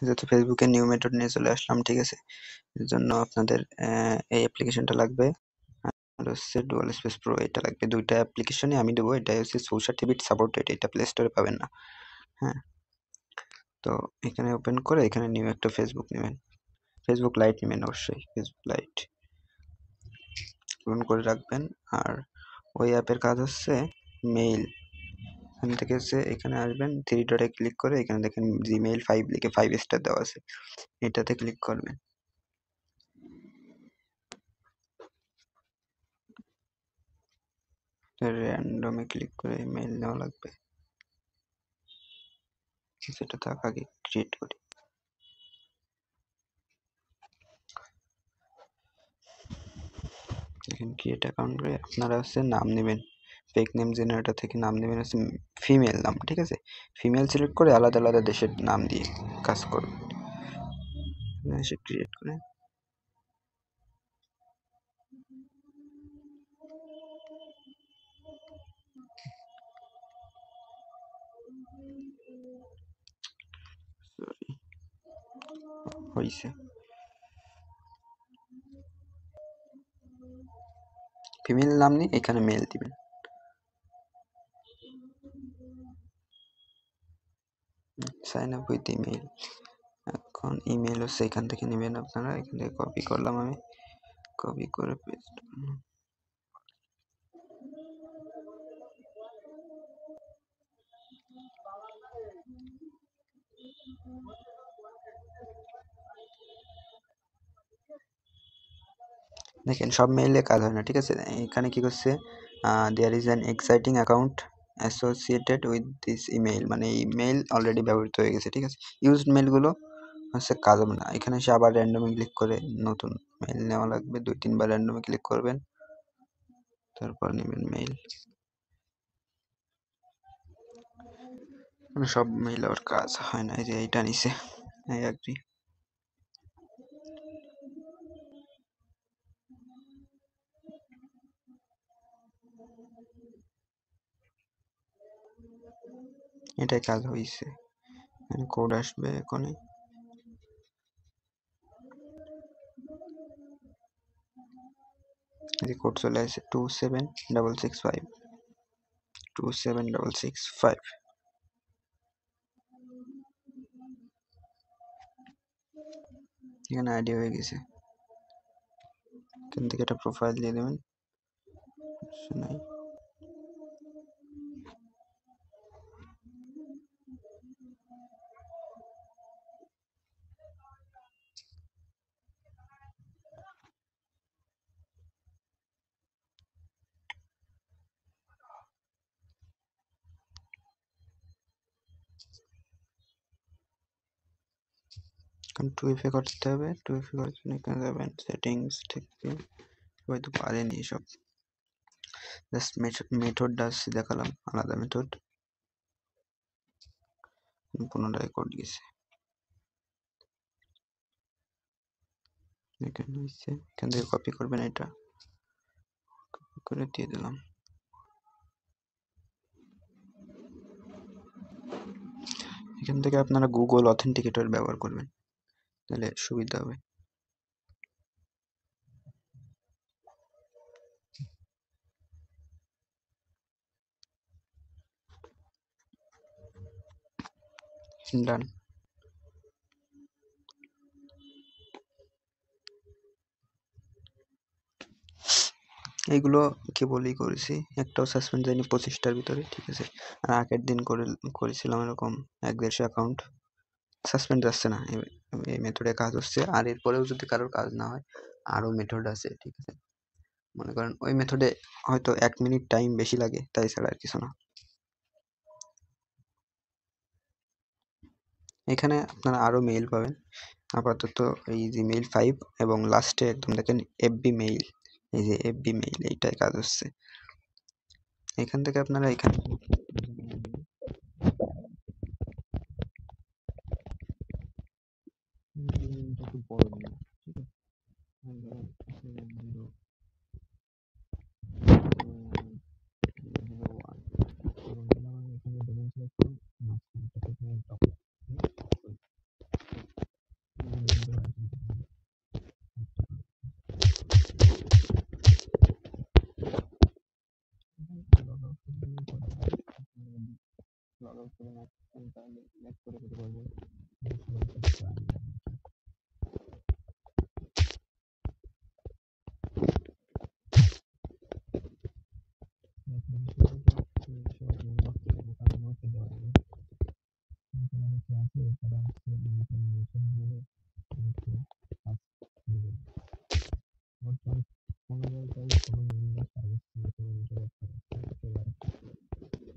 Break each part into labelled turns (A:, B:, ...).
A: যেহেতু ফেসবুকের new method নিয়ে চলে আসলাম, ঠিক আছে? এর জন্য আপনাদের এই অ্যাপ্লিকেশনটা লাগবে আর হচ্ছে ডুয়াল স্পেস প্রো এটা লাগবে। দুইটা অ্যাপ্লিকেশনই আমি দেবো। এটা হচ্ছে 64 বিট সাপোর্টেড, এটা প্লে স্টোরে পাবেন না। হ্যাঁ, তো এখানে ওপেন করে এখানে নিউ একটা ফেসবুক নেবেন, ফেসবুক লাইট নেবেন, অবশ্যই ফেসবুক লাইট ওপেন করে রাখবেন। আর ওই অ্যাপের কাজ হচ্ছে মেইল। এখান থেকে হচ্ছে এখানে আসবেন, থ্রি ডটে ক্লিক করে এখানে দেখেন জিমেইল 5 লিখে 5 স্টার দেওয়া আছে, এটাতে ক্লিক করবেন। র্যান্ডমে ক্লিক করে মেইল নেওয়া লাগবে, সেটা থাক আগে ক্রিয়েট করি। এখন ক্রিয়েট অ্যাকাউন্ট করে আপনারা হচ্ছে নাম নেবেন, ফেক নেম জেনারেটর থেকে নাম নেবেন হচ্ছে ফিমেল নাম, ঠিক আছে? ফিমেল সিলেক্ট করে আলাদা আলাদা দেশের নাম দিয়ে কাজ করবেন। এসে ক্রিয়েট করে সরি হয়েছে, ফিমেল নাম নিয়ে এখানে মেল দিবেন। সাইন আপ উইথ ইমেল, এখন ইমেল হচ্ছে এখান থেকে নেবেন আপনারা। এখান থেকে কপি করলাম আমি, কপি করে পেস্ট। দেখেন সব মেইলে কাজ হয় না, ঠিক আছে? এখানে কি করছে, there is an existing account associated with this email, মানে ইমেইল অলরেডি ব্যবহৃত হয়ে গেছে, ঠিক আছে? ইউজড মেইলগুলো হচ্ছে কাজ হবে না। এখানে এসে আবার র্যান্ডমে ক্লিক করে নতুন মেইল নেওয়া লাগবে, 2-3 বার র্যান্ডমে ক্লিক করবেন, তারপর নেবেন মেইল। সব মেইল আর কাজ হয় না, এই যে এইটা নিছে, আই এগ্রি। এটাই কাজ হয়েছে, কোড আসবে এখনই। এই যে কোড চলে আসছে 27665 27665। এখানে আইডি হয়ে গেছে, এখান থেকে একটা প্রোফাইল দিয়ে দেবেন, নাই এখন 2FA করতে হবে। 2FA করার জন্য এখানে যাবেন সেটিংস থেকে, হয়তো পারেনি এসব, জাস্ট মেথডটা দেখালাম, আলাদা মেথড, পুনরায় কোড গেছে। এখানে হচ্ছে এখান থেকে কপি করবেন, এটা কপি করে দিয়ে দিলাম। এখান থেকে আপনারা গুগল অথেন্টিকেটর ব্যবহার করবেন, তাহলে সুবিধা হবে। ডান। এইগুলো কেবলই করেছি, একটাও সাসপেন্ড যায়নি 25টার ভিতরে, ঠিক আছে? আর আগের দিন করেছিলাম এরকম 1-150 অ্যাকাউন্ট, সাসপেন্ড যাচ্ছে না। এই মেথডে কাজ হচ্ছে। আর এরপরেও যদি কারোর কাজ না হয়, আরও মেথড আছে, ঠিক আছে? মনে করেন ওই মেথডে হয়তো 1 মিনিট টাইম বেশি লাগে, তাই ছাড়া আর কিছু না। এখানে আপনারা আরও মেইল পাবেন, আপাতত এই জিমেইল 5 এবং লাস্টে একদম দেখেন এফবি মেইল, এই যে এফবি মেইল, এইটাই কাজ হচ্ছে। এখান থেকে আপনারা এখানে একটু বড় নিন, ঠিক আছে? কল করে না আসতেন তাহলে ব্যাক করে যেতে পারবো। সবাই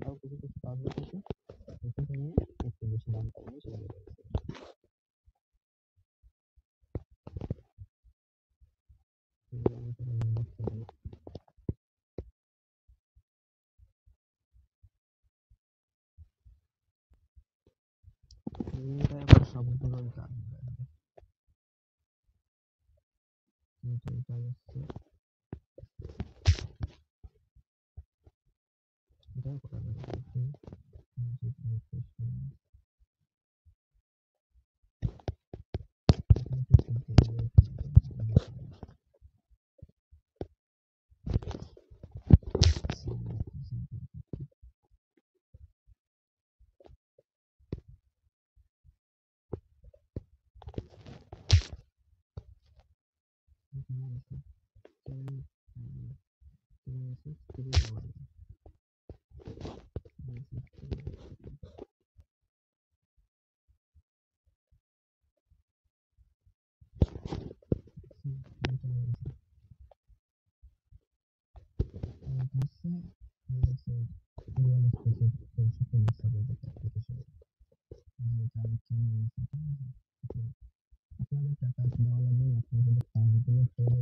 A: তাও কিছু কিছু কাজ হচ্ছে এখানে নিয়ে একটু বেশি দাম পাবো সেটা সবগুলোই কাজ কিন্তু এটা হচ্ছে এটাও করা যাবে আপনাদের টাকা দেওয়া লাগবে না, আপনাদের কাজগুলো করে